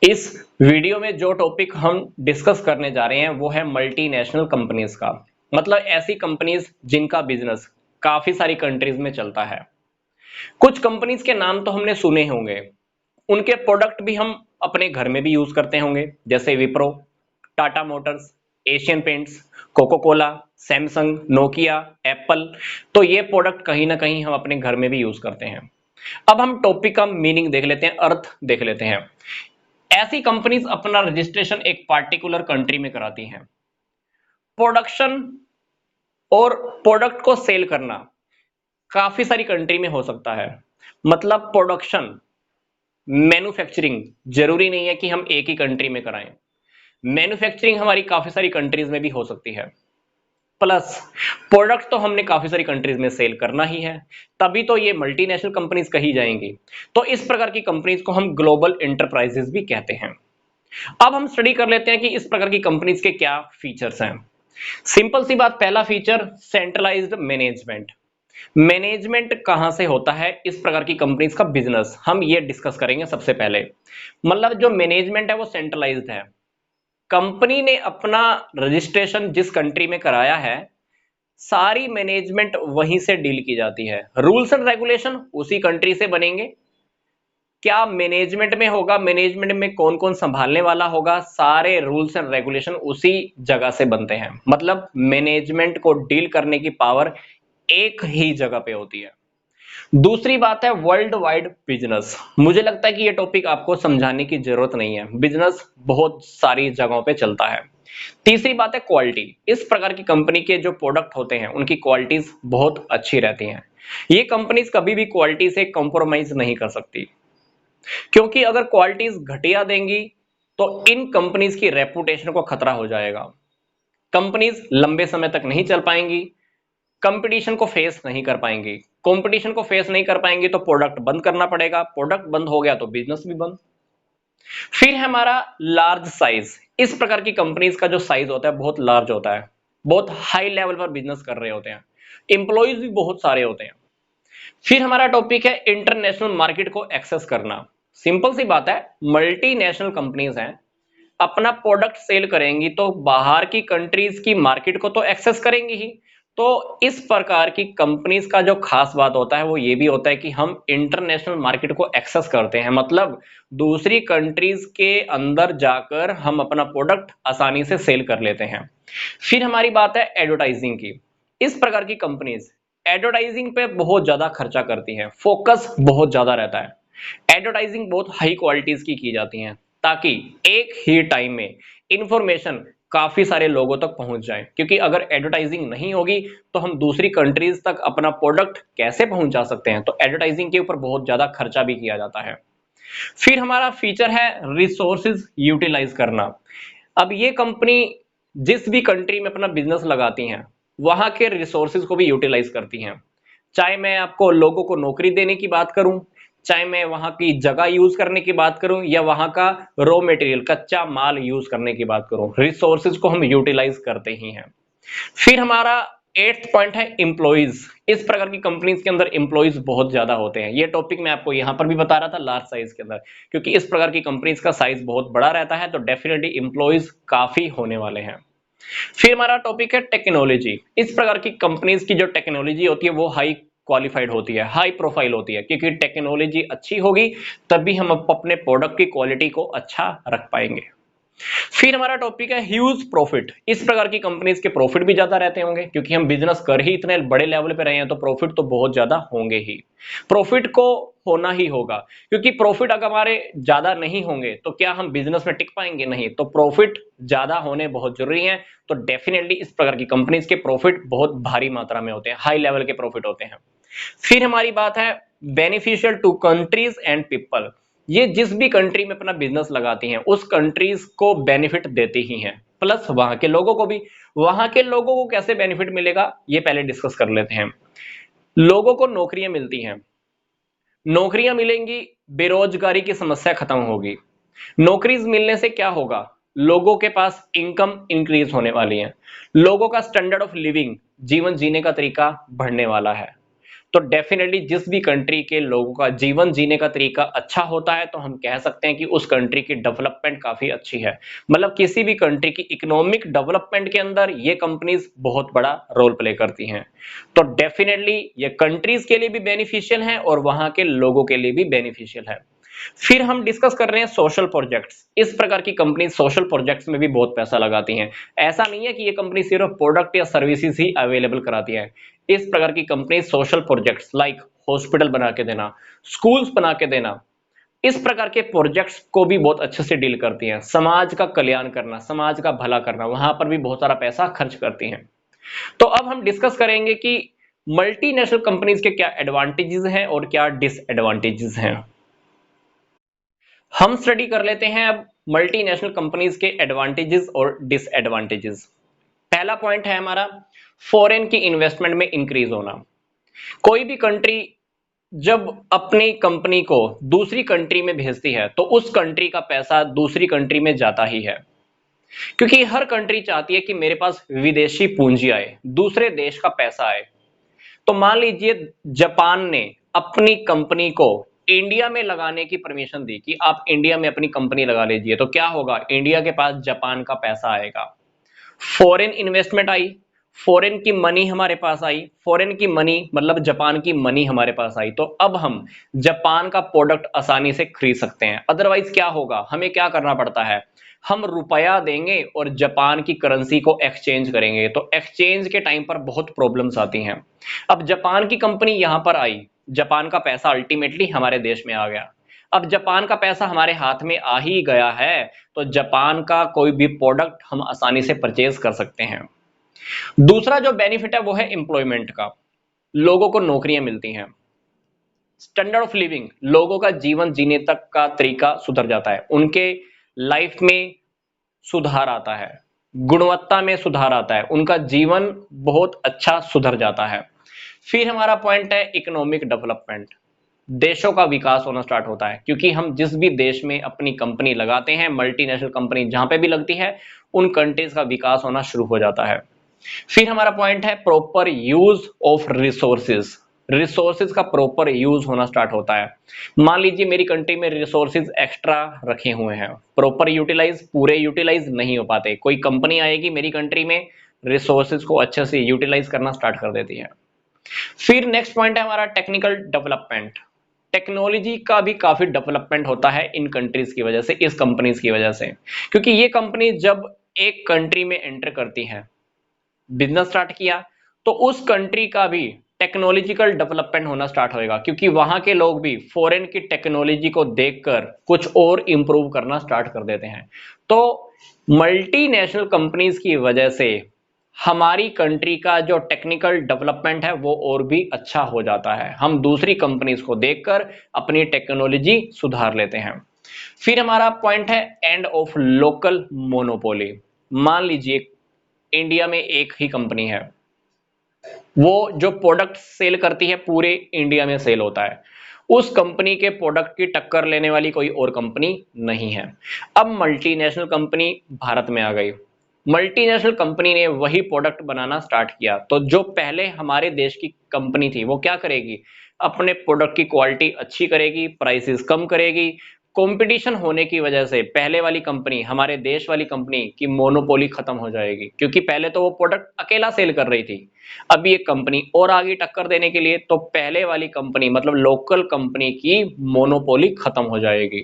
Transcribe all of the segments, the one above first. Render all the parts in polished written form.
इस वीडियो में जो टॉपिक हम डिस्कस करने जा रहे हैं वो है मल्टीनेशनल कंपनीज का। मतलब ऐसी कंपनीज जिनका बिजनेस काफी सारी कंट्रीज में चलता है। कुछ कंपनीज के नाम तो हमने सुने होंगे, उनके प्रोडक्ट भी हम अपने घर में भी यूज करते होंगे, जैसे Wipro, Tata Motors, Asian Paints, Coca Cola, Samsung, Nokia, Apple. तो ये प्रोडक्ट कहीं ना कहीं हम अपने घर में भी यूज करते हैं। अब हम टॉपिक का मीनिंग देख लेते हैं, अर्थ देख लेते हैं। ऐसी कंपनीज अपना रजिस्ट्रेशन एक पार्टिकुलर कंट्री में कराती हैं। प्रोडक्शन और प्रोडक्ट को सेल करना काफी सारी कंट्री में हो सकता है। मतलब प्रोडक्शन, मैन्युफैक्चरिंग जरूरी नहीं है कि हम एक ही कंट्री में कराएं। मैन्युफैक्चरिंग हमारी काफी सारी कंट्रीज में भी हो सकती है। प्लस प्रोडक्ट तो हमने काफी सारी कंट्रीज में सेल करना ही है, तभी तो ये मल्टीनेशनल कंपनीज कही जाएंगी। तो इस प्रकार की कंपनीज को हम ग्लोबल इंटरप्राइजेस भी कहते हैं। अब हम स्टडी कर लेते हैं कि इस प्रकार की कंपनीज के क्या फीचर्स हैं। सिंपल सी बात, पहला फीचर सेंट्रलाइज्ड मैनेजमेंट। मैनेजमेंट कहां से होता है इस प्रकार की कंपनीज का बिजनेस, हम ये डिस्कस करेंगे सबसे पहले। मतलब जो मैनेजमेंट है वो सेंट्रलाइज्ड है। कंपनी ने अपना रजिस्ट्रेशन जिस कंट्री में कराया है, सारी मैनेजमेंट वहीं से डील की जाती है। रूल्स एंड रेगुलेशन उसी कंट्री से बनेंगे। क्या मैनेजमेंट में होगा, मैनेजमेंट में कौन कौन संभालने वाला होगा, सारे रूल्स एंड रेगुलेशन उसी जगह से बनते हैं। मतलब मैनेजमेंट को डील करने की पावर एक ही जगह पे होती है। दूसरी बात है वर्ल्ड वाइड बिजनेस। मुझे लगता है कि ये टॉपिक आपको समझाने की जरूरत नहीं है, बिजनेस बहुत सारी जगहों पे चलता है। तीसरी बात है क्वालिटी। इस प्रकार की कंपनी के जो प्रोडक्ट होते हैं उनकी क्वालिटीज बहुत अच्छी रहती हैं। ये कंपनीज कभी भी क्वालिटी से कॉम्प्रोमाइज नहीं कर सकती, क्योंकि अगर क्वालिटीज घटिया देंगी तो इन कंपनीज की रेपुटेशन को खतरा हो जाएगा। कंपनीज लंबे समय तक नहीं चल पाएंगी, कंपटीशन को फेस नहीं कर पाएंगी। कंपटीशन को फेस नहीं कर पाएंगी तो प्रोडक्ट बंद करना पड़ेगा, प्रोडक्ट बंद हो गया तो बिजनेस भी बंद। फिर हमारा लार्ज साइज। इस प्रकार की कंपनीज का जो साइज होता है बहुत लार्ज होता है, बहुत हाई लेवल पर बिजनेस कर रहे होते हैं, इंप्लॉइज भी बहुत सारे होते हैं। फिर हमारा टॉपिक है इंटरनेशनल मार्केट को एक्सेस करना। सिंपल सी बात है, मल्टीनेशनल कंपनीज हैं, अपना प्रोडक्ट सेल करेंगी तो बाहर की कंट्रीज की मार्केट को तो एक्सेस करेंगी ही। तो इस प्रकार की कंपनीज का जो खास बात होता है वो ये भी होता है कि हम इंटरनेशनल मार्केट को एक्सेस करते हैं। मतलब दूसरी कंट्रीज के अंदर जाकर हम अपना प्रोडक्ट आसानी से सेल कर लेते हैं। फिर हमारी बात है एडवर्टाइजिंग की। इस प्रकार की कंपनीज एडवर्टाइजिंग पे बहुत ज्यादा खर्चा करती हैं, फोकस बहुत ज्यादा रहता है। एडवर्टाइजिंग बहुत हाई क्वालिटीज की जाती हैं, ताकि एक ही टाइम में इंफॉर्मेशन काफी सारे लोगों तक पहुंच जाए। क्योंकि अगर एडवर्टाइजिंग नहीं होगी तो हम दूसरी कंट्रीज तक अपना प्रोडक्ट कैसे पहुंचा सकते हैं। तो एडवर्टाइजिंग के ऊपर बहुत ज्यादा खर्चा भी किया जाता है। फिर हमारा फीचर है रिसोर्सेज यूटिलाइज करना। अब ये कंपनी जिस भी कंट्री में अपना बिजनेस लगाती हैं वहां के रिसोर्सेज को भी यूटिलाइज करती हैं। चाहे मैं आपको लोगों को नौकरी देने की बात करूं, चाहे मैं वहां की जगह यूज करने की बात करूं, या वहां का रॉ मटेरियल कच्चा माल यूज करने की बात करूं, रिसोर्सेज को हम यूटिलाइज करते ही हैं। फिर हमारा एट्थ पॉइंट है इंप्लॉइज। इस प्रकार की कंपनीज के अंदर इंप्लॉइज बहुत ज्यादा होते हैं। ये टॉपिक मैं आपको यहां पर भी बता रहा था लार्ज साइज के अंदर, क्योंकि इस प्रकार की कंपनीज का साइज बहुत बड़ा रहता है तो डेफिनेटली इंप्लॉइज काफी होने वाले हैं। फिर हमारा टॉपिक है टेक्नोलॉजी। इस प्रकार की कंपनीज की जो टेक्नोलॉजी होती है वो हाई क्वालिफाइड होती है, हाई प्रोफाइल होती है, क्योंकि टेक्नोलॉजी अच्छी होगी तभी हम अपने प्रोडक्ट की क्वालिटी को अच्छा रख पाएंगे। फिर हमारा टॉपिक है ह्यूज प्रॉफिट। इस प्रकार की कंपनीज के प्रॉफिट भी ज्यादा रहते होंगे, क्योंकि हम बिजनेस कर ही इतने बड़े लेवल पे रहे हैं तो प्रॉफिट तो बहुत ज्यादा होंगे ही। प्रॉफिट को होना ही होगा, क्योंकि प्रॉफिट अगर हमारे ज्यादा नहीं होंगे तो क्या हम बिजनेस में टिक पाएंगे? नहीं। तो प्रॉफिट ज्यादा होने बहुत जरूरी है। तो डेफिनेटली इस प्रकार की कंपनीज के प्रॉफिट बहुत भारी मात्रा में होते हैं, हाई लेवल के प्रॉफिट होते हैं। फिर हमारी बात है beneficial to countries and people. ये जिस भी कंट्री में अपना बिजनेस लगाती हैं उस कंट्रीज को बेनिफिट देती ही हैं, प्लस वहां के लोगों को भी। वहां के लोगों को कैसे बेनिफिट मिलेगा ये पहले डिस्कस कर लेते हैं। लोगों को नौकरियां मिलती हैं, नौकरियां मिलेंगी, बेरोजगारी की समस्या खत्म होगी। नौकरीज मिलने से क्या होगा? लोगों के पास इनकम इंक्रीज होने वाली है, लोगों का स्टैंडर्ड ऑफ लिविंग, जीवन जीने का तरीका बढ़ने वाला है। तो डेफिनेटली जिस भी कंट्री के लोगों का जीवन जीने का तरीका अच्छा होता है तो हम कह सकते हैं कि उस कंट्री की डेवलपमेंट काफी अच्छी है। मतलब किसी भी कंट्री की इकोनॉमिक डेवलपमेंट के अंदर ये कंपनीज बहुत बड़ा रोल प्ले करती हैं। तो डेफिनेटली ये कंट्रीज के लिए भी बेनिफिशियल है और वहां के लोगों के लिए भी बेनिफिशियल है। फिर हम डिस्कस कर रहे हैं सोशल प्रोजेक्ट्स। इस प्रकार की कंपनी सोशल प्रोजेक्ट्स में भी बहुत पैसा लगाती हैं। ऐसा नहीं है कि ये कंपनी सिर्फ प्रोडक्ट या सर्विसेज ही अवेलेबल कराती है। इस प्रकार की company social projects like hospital बना के देना, स्कूल्स बना के देना, इस प्रकार के प्रोजेक्ट्स को भी बहुत अच्छे से डील करती हैं। समाज का कल्याण करना, समाज का भला करना, वहां पर भी बहुत सारा पैसा खर्च करती हैं। तो अब हम डिस्कस करेंगे कि मल्टीनेशनल कंपनीज के क्या एडवांटेजेस हैं और क्या डिसएडवांटेजेस हैं। हम स्टडी कर लेते हैं अब मल्टीनेशनल कंपनीज के एडवांटेजेस और डिसएडवांटेजेस। पहला पॉइंट है हमारा फॉरेन की इन्वेस्टमेंट में इंक्रीज होना। कोई भी कंट्री जब अपनी कंपनी को दूसरी कंट्री में भेजती है तो उस कंट्री का पैसा दूसरी कंट्री में जाता ही है, क्योंकि हर कंट्री चाहती है कि मेरे पास विदेशी पूंजी आए, दूसरे देश का पैसा आए। तो मान लीजिए जापान ने अपनी कंपनी को इंडिया में लगाने की परमिशन दी कि आप इंडिया में अपनी कंपनी लगा लीजिए, तो क्या होगा, इंडिया के पास जापान का पैसा आएगा, फॉरेन इन्वेस्टमेंट आई, फॉरेन की मनी हमारे पास आई, फॉरेन की मनी मतलब जापान की मनी हमारे पास आई, तो अब हम जापान का प्रोडक्ट आसानी से खरीद सकते हैं। अदरवाइज क्या होगा, हमें क्या करना पड़ता है, हम रुपया देंगे और जापान की करेंसी को एक्सचेंज करेंगे, तो एक्सचेंज के टाइम पर बहुत प्रॉब्लम्स आती हैं। अब जापान की कंपनी यहां पर आई, जापान का पैसा अल्टीमेटली हमारे देश में आ गया। अब जापान का पैसा हमारे हाथ में आ ही गया है तो जापान का कोई भी प्रोडक्ट हम आसानी से परचेज कर सकते हैं। दूसरा जो बेनिफिट है वो है एम्प्लॉयमेंट का। लोगों को नौकरियां मिलती हैं, स्टैंडर्ड ऑफ लिविंग, लोगों का जीवन जीने तक का तरीका सुधर जाता है, उनके लाइफ में सुधार आता है, गुणवत्ता में सुधार आता है, उनका जीवन बहुत अच्छा सुधर जाता है। फिर हमारा पॉइंट है इकोनॉमिक डेवलपमेंट। देशों का विकास होना स्टार्ट होता है, क्योंकि हम जिस भी देश में अपनी कंपनी लगाते हैं, मल्टीनेशनल कंपनी जहां पे भी लगती है, उन कंट्रीज का विकास होना शुरू हो जाता है। फिर हमारा पॉइंट है proper use of resources. Resources का प्रॉपर यूज होना स्टार्ट होता है। मान लीजिए मेरी कंट्री में रिसोर्सेज एक्स्ट्रा रखे हुए हैं, प्रॉपर यूटिलाइज, पूरे यूटिलाइज नहीं हो पाते, कोई कंपनी आएगी मेरी कंट्री में, रिसोर्सेज को अच्छे से यूटिलाइज करना स्टार्ट कर देती है। फिर नेक्स्ट पॉइंट है हमारा टेक्निकल डेवलपमेंट। टेक्नोलॉजी का भी काफी डेवलपमेंट होता है इन कंट्रीज की वजह से, इस कंपनीज की वजह से, क्योंकि ये कंपनी जब एक कंट्री में एंटर करती है, बिजनेस स्टार्ट किया, तो उस कंट्री का भी टेक्नोलॉजिकल डेवलपमेंट होना स्टार्ट होएगा, क्योंकि वहां के लोग भी फॉरेन की टेक्नोलॉजी को देखकर कुछ और इंप्रूव करना स्टार्ट कर देते हैं। तो मल्टीनेशनल कंपनीज की वजह से हमारी कंट्री का जो टेक्निकल डेवलपमेंट है वो और भी अच्छा हो जाता है, हम दूसरी कंपनीज को देखकर अपनी टेक्नोलॉजी सुधार लेते हैं। फिर हमारा पॉइंट है एंड ऑफ लोकल मोनोपोली। मान लीजिए इंडिया में एक ही कंपनी है, वो जो प्रोडक्ट सेल करती है पूरे इंडिया में सेल होता है, उस कंपनी के प्रोडक्ट की टक्कर लेने वाली कोई और कंपनी नहीं है। अब मल्टीनेशनल कंपनी भारत में आ गई, मल्टीनेशनल कंपनी ने वही प्रोडक्ट बनाना स्टार्ट किया, तो जो पहले हमारे देश की कंपनी थी वो क्या करेगी, अपने प्रोडक्ट की क्वालिटी अच्छी करेगी, प्राइसेस कम करेगी। कंपटीशन होने की वजह से पहले वाली कंपनी, हमारे देश वाली कंपनी की मोनोपोली खत्म हो जाएगी, क्योंकि पहले तो वो प्रोडक्ट अकेला सेल कर रही थी, अब ये कंपनी और आगे टक्कर देने के लिए, तो पहले वाली कंपनी मतलब लोकल कंपनी की मोनोपोली खत्म हो जाएगी।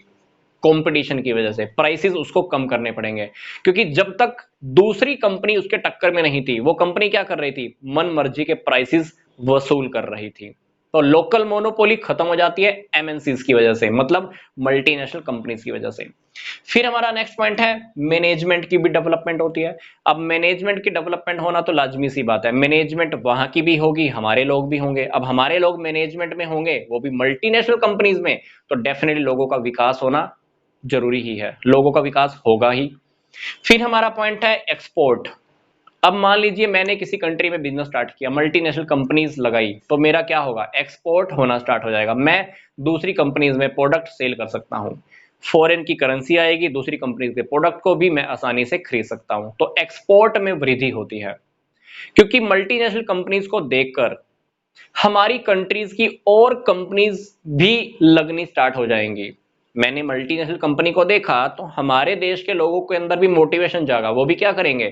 कंपटीशन की वजह से प्राइसेस उसको कम करने पड़ेंगे, क्योंकि जब तक दूसरी कंपनी उसके टक्कर में नहीं थी, वो कंपनी क्या कर रही थी, मन मर्जी के प्राइसेस वसूल कर रही थी। तो लोकल मोनोपोली खत्म हो जाती है एमएनसीज की वजह से, मतलब मल्टीनेशनल कंपनीज की वजह से। फिर हमारा नेक्स्ट पॉइंट है मैनेजमेंट की भी डेवलपमेंट होती है। अब मैनेजमेंट की डेवलपमेंट होना तो लाजमी सी बात है, मैनेजमेंट वहां की भी होगी, हमारे लोग भी होंगे। अब हमारे लोग मैनेजमेंट में होंगे, वो भी मल्टीनेशनल कंपनीज में, तो डेफिनेटली लोगों का विकास होना जरूरी ही है, लोगों का विकास होगा ही। फिर हमारा पॉइंट है एक्सपोर्ट। अब मान लीजिए मैंने किसी कंट्री में बिजनेस स्टार्ट किया, मल्टीनेशनल कंपनीज लगाई, तो मेरा क्या होगा, एक्सपोर्ट होना स्टार्ट हो जाएगा, मैं दूसरी कंपनीज में प्रोडक्ट सेल कर सकता हूं, फॉरेन की करेंसी आएगी, दूसरी कंपनीज के प्रोडक्ट को भी मैं आसानी से खरीद सकता हूं, तो एक्सपोर्ट में वृद्धि होती है। क्योंकि मल्टीनेशनल कंपनीज को देखकर हमारी कंट्रीज की और कंपनीज भी लगनी स्टार्ट हो जाएंगी। मैंने मल्टीनेशनल कंपनी को देखा तो हमारे देश के लोगों के अंदर भी मोटिवेशन जागा, वो भी क्या करेंगे,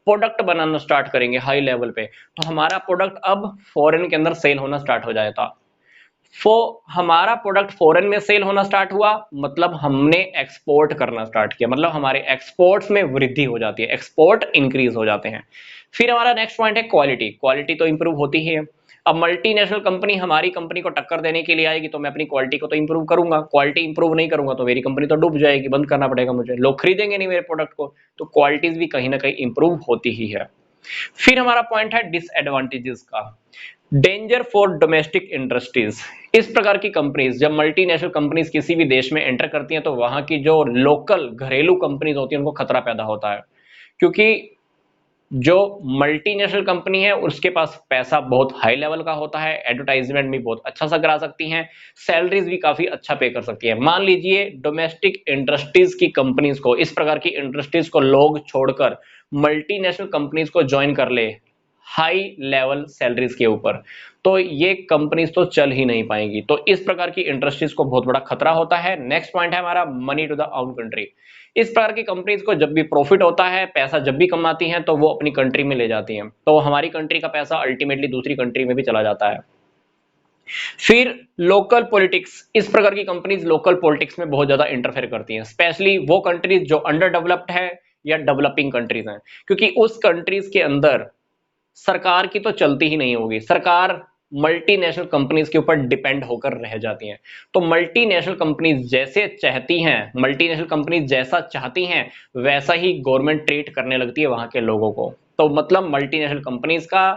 प्रोडक्ट बनाना स्टार्ट करेंगे हाई लेवल पे, तो हमारा प्रोडक्ट अब फॉरेन के अंदर सेल होना स्टार्ट हो जाएगा। हमारा प्रोडक्ट फॉरेन में सेल होना स्टार्ट हुआ, मतलब हमने एक्सपोर्ट करना स्टार्ट किया, मतलब हमारे एक्सपोर्ट्स में वृद्धि हो जाती है, एक्सपोर्ट इंक्रीज हो जाते हैं। फिर हमारा नेक्स्ट पॉइंट है क्वालिटी। क्वालिटी तो इंप्रूव होती ही है। अब मल्टीनेशनल कंपनी हमारी कंपनी को टक्कर देने के लिए आएगी तो मैं अपनी क्वालिटी को तो इंप्रूव करूंगा, क्वालिटी इंप्रूव नहीं करूंगा तो मेरी कंपनी तो डूब जाएगी, बंद करना पड़ेगा मुझे, लोग खरीदेंगे नहीं मेरे प्रोडक्ट को। तो क्वालिटीज भी कहीं ना कहीं इंप्रूव होती ही है। फिर हमारा पॉइंट है डिसएडवांटेजेस का। Danger for domestic industries. इस प्रकार की कंपनीज, जब मल्टीनेशनल कंपनीज किसी भी देश में एंटर करती हैं तो वहां की जो लोकल घरेलू कंपनीज होती हैं उनको खतरा पैदा होता है, क्योंकि जो मल्टीनेशनल कंपनी है उसके पास पैसा बहुत हाई लेवल का होता है, एडवर्टाइजमेंट भी बहुत अच्छा सा करा सकती हैं, सैलरीज भी काफी अच्छा पे कर सकती है। मान लीजिए डोमेस्टिक इंडस्ट्रीज की कंपनीज को, इस प्रकार की इंडस्ट्रीज को लोग छोड़कर मल्टीनेशनल कंपनीज को ज्वाइन कर ले हाई लेवल सैलरीज के ऊपर, तो ये कंपनीज तो चल ही नहीं पाएंगी। तो इस प्रकार की इंडस्ट्रीज को बहुत बड़ा खतरा होता है। नेक्स्ट पॉइंट है हमारा मनी टू द आउन कंट्री। इस प्रकार की कंपनीज को जब भी प्रॉफिट होता है, पैसा जब भी कमाती हैं तो वो अपनी कंट्री में ले जाती हैं, तो हमारी कंट्री का पैसा अल्टीमेटली दूसरी कंट्री में भी चला जाता है। फिर लोकल पॉलिटिक्स। इस प्रकार की कंपनीज लोकल पॉलिटिक्स में बहुत ज्यादा इंटरफेयर करती हैं, स्पेशली वो कंट्रीज जो अंडर डेवलप्ड है या डेवलपिंग कंट्रीज हैं, क्योंकि उस कंट्रीज के अंदर सरकार की तो चलती ही नहीं होगी, सरकार मल्टीनेशनल कंपनीज के ऊपर डिपेंड होकर रह जाती हैं। तो मल्टीनेशनल कंपनीज जैसे चाहती हैं, मल्टीनेशनल कंपनीज जैसा चाहती हैं वैसा ही गवर्नमेंट ट्रीट करने लगती है वहां के लोगों को। तो मतलब मल्टीनेशनल कंपनीज का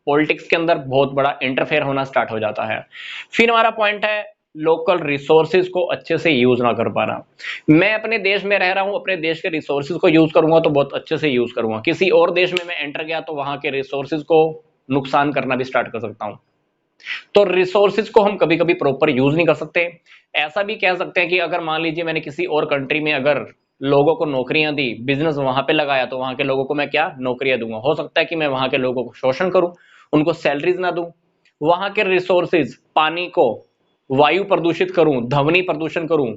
पॉलिटिक्स के अंदर बहुत बड़ा इंटरफेयर होना स्टार्ट हो जाता है। फिर हमारा पॉइंट है लोकल रिसोर्सेज को अच्छे से यूज ना कर पाना। मैं अपने देश में रह रहा हूं, अपने देश के रिसोर्सेज को यूज करूंगा तो बहुत अच्छे से यूज करूंगा, किसी और देश में मैं एंटर गया तो वहां के रिसोर्सेज को नुकसान करना भी स्टार्ट कर सकता हूं। तो रिसोर्सेज को हम कभी कभी प्रॉपर यूज नहीं कर सकते। ऐसा भी कह सकते हैं कि अगर मान लीजिए मैंने किसी और कंट्री में अगर लोगों को नौकरियां दी, बिजनेस वहां पे लगाया, तो वहां के लोगों को मैं क्या नौकरियां दूंगा, हो सकता है कि मैं वहां के लोगों को शोषण करूं, उनको सैलरीज ना दूं, वहां के रिसोर्सेज, पानी को वायु प्रदूषित करूं, ध्वनि प्रदूषण करूं,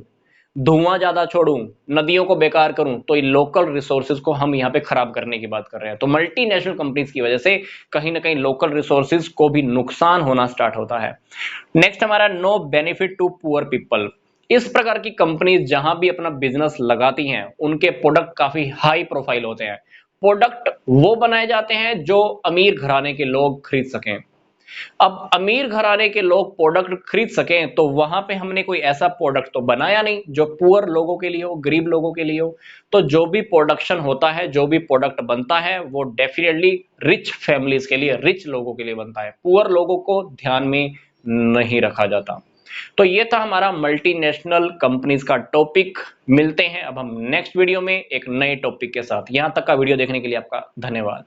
धुआं ज्यादा छोड़ूं, नदियों को बेकार करूं, तो ये लोकल रिसोर्सेज को हम यहाँ पे खराब करने की बात कर रहे हैं। तो मल्टीनेशनल कंपनीज की वजह से कहीं ना कहीं लोकल रिसोर्सेज को भी नुकसान होना स्टार्ट होता है। नेक्स्ट हमारा no benefit to poor people. इस प्रकार की कंपनीज जहां भी अपना बिजनेस लगाती हैं उनके प्रोडक्ट काफी हाई प्रोफाइल होते हैं, प्रोडक्ट वो बनाए जाते हैं जो अमीर घराने के लोग खरीद सकें। अब अमीर घराने के लोग प्रोडक्ट खरीद सकें तो वहां पे हमने कोई ऐसा प्रोडक्ट तो बनाया नहीं जो पुअर लोगों के लिए हो, गरीब लोगों के लिए हो। तो जो भी प्रोडक्शन होता है, जो भी प्रोडक्ट बनता है वो डेफिनेटली रिच फैमिलीज के लिए, रिच लोगों के लिए बनता है, पुअर लोगों को ध्यान में नहीं रखा जाता। तो ये था हमारा मल्टीनेशनल कंपनीज का टॉपिक। मिलते हैं अब हम नेक्स्ट वीडियो में एक नए टॉपिक के साथ। यहां तक का वीडियो देखने के लिए आपका धन्यवाद।